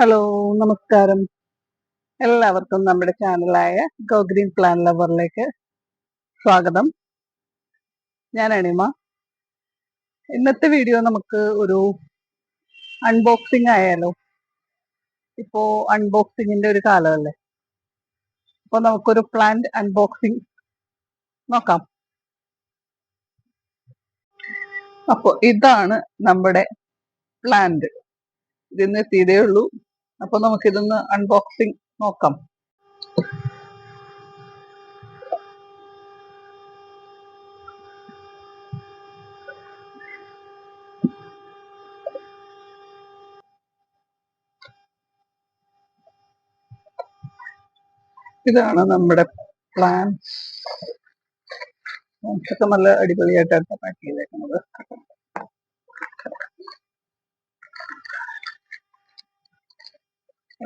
Hello, നമസ്കാരം. എല്ലാവർക്കും നമ്മുടെ ചാനലായ ഗോ ഗ്രീൻ പ്ലാൻ ലവറിലേക്ക് സ്വാഗതം. ഞാൻ അണിമ. ഇന്നത്തെ വീഡിയോ നമുക്ക് ഒരു അൺബോക്സിംഗ് ആയാലോ. ഇപ്പോ അൺബോക്സിങ്ങിന്റെ ഒരു കാലമല്ലേ. അപ്പൊ നമുക്കൊരു പ്ലാന്റ് അൺബോക്സിംഗ് നോക്കാം. അപ്പൊ ഇതാണ് നമ്മുടെ പ്ലാന്റ്. ഇതിന്ന് എത്തിയതേ ഉള്ളൂ. അപ്പൊ നമുക്കിതൊന്ന് അൺബോക്സിംഗ് നോക്കാം. ഇതാണ് നമ്മുടെ പ്ലാന്റ്. ഒക്കെ നല്ല അടിപൊളിയായിട്ടാണ് പാക്ക് ചെയ്തേക്കുന്നത്.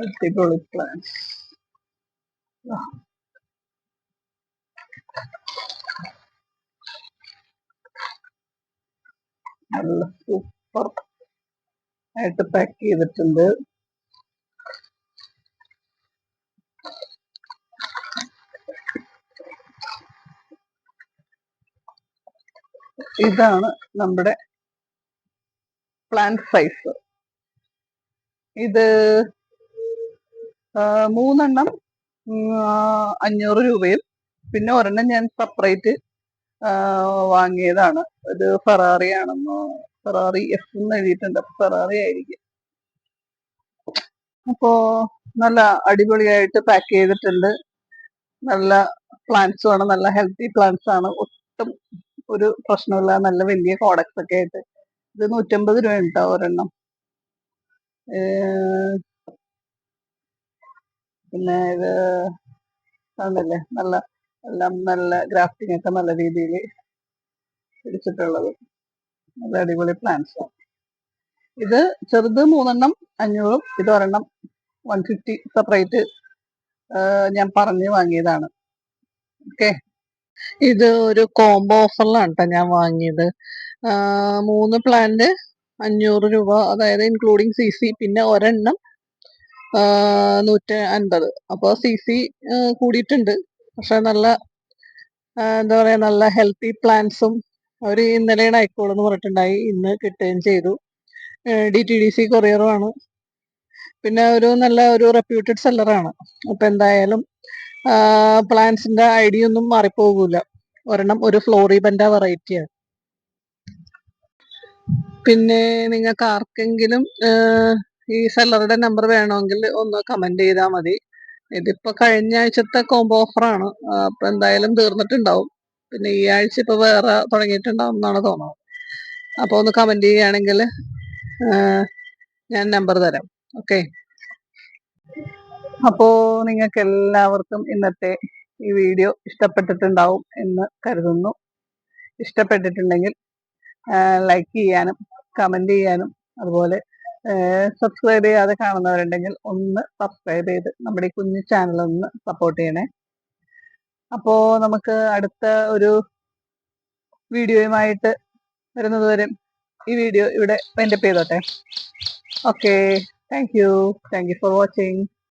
അടിപൊളി പ്ലാന്റ്. നല്ല സൂപ്പർ ആയിട്ട് പാക്ക് ചെയ്തിട്ടുണ്ട്. ഇതാണ് നമ്മുടെ പ്ലാന്റ് സൈസ്. ഇത് 3 500 രൂപയും പിന്നെ ഒരെണ്ണം ഞാൻ സെപ്പറേറ്റ് വാങ്ങിയതാണ്. ഇത് ഫെറാറി ആണെന്നോ, ഫെറാറി എഫ് എന്ന് എഴുതിയിട്ടുണ്ട്. ഫെറാറി ആയിരിക്കും. അപ്പോ നല്ല അടിപൊളിയായിട്ട് പാക്ക് ചെയ്തിട്ടുണ്ട്. നല്ല പ്ലാന്റ്സും ആണ്, നല്ല ഹെൽത്തി പ്ലാന്റ്സ് ആണ്. ഒട്ടും ഒരു പ്രശ്നമില്ല. നല്ല വലിയ കോഡക്സ് ഒക്കെ ആയിട്ട്. ഇത് 150 രൂപ ഉണ്ടോ ഒരെണ്ണം. പിന്നെ ഇത് കണ്ടില്ലേ, നല്ല എല്ലാം നല്ല ഗ്രാഫ്റ്റിംഗ് ഒക്കെ നല്ല രീതിയിൽ പിടിച്ചിട്ടുള്ളത്. നല്ല അടിപൊളി പ്ലാന്റ്സ് ആണ്. ഇത് ചെറുത് 3 500, ഇത് ഒരെണ്ണം 150 സെപ്പറേറ്റ് ഞാൻ പറഞ്ഞു വാങ്ങിയതാണ്. ഓക്കെ, ഇത് ഒരു കോംബോ ഓഫറിലാണ് കേട്ടോ ഞാൻ വാങ്ങിയത്. 3 പ്ലാന്റ് 500 രൂപ, അതായത് ഇൻക്ലൂഡിങ് CC. പിന്നെ ഒരെണ്ണം 150. അപ്പോൾ CC കൂടിയിട്ടുണ്ട്. പക്ഷെ നല്ല എന്താ പറയാ, നല്ല ഹെൽത്തി പ്ലാന്റ്സും അവർ ഇന്നലെയാണ് അയക്കോളെന്ന് പറഞ്ഞിട്ടുണ്ടായി. ഇന്ന് കിട്ടുകയും ചെയ്തു. DTDC കൊറിയറുമാണ്. പിന്നെ നല്ല ഒരു റെപ്യൂട്ടഡ് സെല്ലറാണ്. അപ്പൊ എന്തായാലും പ്ലാന്റ്സിന്റെ ഐഡിയ ഒന്നും മാറിപ്പോകൂല. ഒരെണ്ണം ഒരു ഫ്ലോറിബന്റെ വെറൈറ്റിയാണ്. പിന്നെ നിങ്ങൾക്ക് ആർക്കെങ്കിലും ഈ സെല്ലറുടെ നമ്പർ വേണമെങ്കിൽ ഒന്ന് കമന്റ് ചെയ്താൽ മതി. ഇതിപ്പോ കഴിഞ്ഞ ആഴ്ചത്തെ കോംബോ ഓഫറാണ്. അപ്പൊ എന്തായാലും തീർന്നിട്ടുണ്ടാവും. പിന്നെ ഈ ആഴ്ച ഇപ്പൊ വേറെ തുടങ്ങിയിട്ടുണ്ടാവും എന്നാണ് തോന്നുന്നത്. അപ്പൊ ഒന്ന് കമന്റ് ചെയ്യുകയാണെങ്കിൽ ഞാൻ നമ്പർ തരാം. ഓക്കെ, അപ്പോ നിങ്ങൾക്ക് എല്ലാവർക്കും ഇന്നത്തെ ഈ വീഡിയോ ഇഷ്ടപ്പെട്ടിട്ടുണ്ടാവും എന്ന് കരുതുന്നു. ഇഷ്ടപ്പെട്ടിട്ടുണ്ടെങ്കിൽ ലൈക്ക് ചെയ്യാനും കമന്റ് ചെയ്യാനും, അതുപോലെ സബ്സ്ക്രൈബ് ചെയ്യാതെ കാണുന്നവരുണ്ടെങ്കിൽ ഒന്ന് സബ്സ്ക്രൈബ് ചെയ്ത് നമ്മുടെ ഈ കുഞ്ഞു ചാനൽ ഒന്ന് സപ്പോർട്ട് ചെയ്യണേ. അപ്പോ നമുക്ക് അടുത്ത ഒരു വീഡിയോയുമായിട്ട് വരുന്നതുവരെ ഈ വീഡിയോ ഇവിടെ വൈൻഡപ്പ് ചെയ്തോട്ടെ. Okay, thank you for watching.